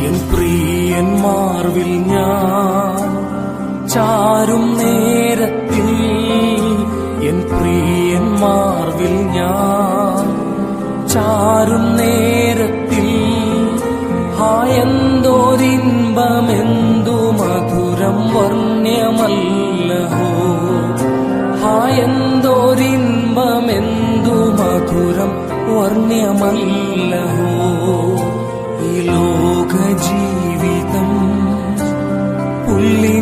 N പ്രിയന്മാർവിൽ ഞാൻ ചാരും നേരത്തിൽ, N പ്രിയന്മാർവിൽ ഞാൻ ചാരും നേരത്തിൽ, ഹായെന്തോരിൻപമെന്തു മധുരം വർണ്ണ്യമല്ലഹോ, ഹായെന്തോരിൻപമെന്തു മധുരം വർണ്ണ്യമല്ലഹോ. ഈ ലോക ജീവിതം പുല്ലി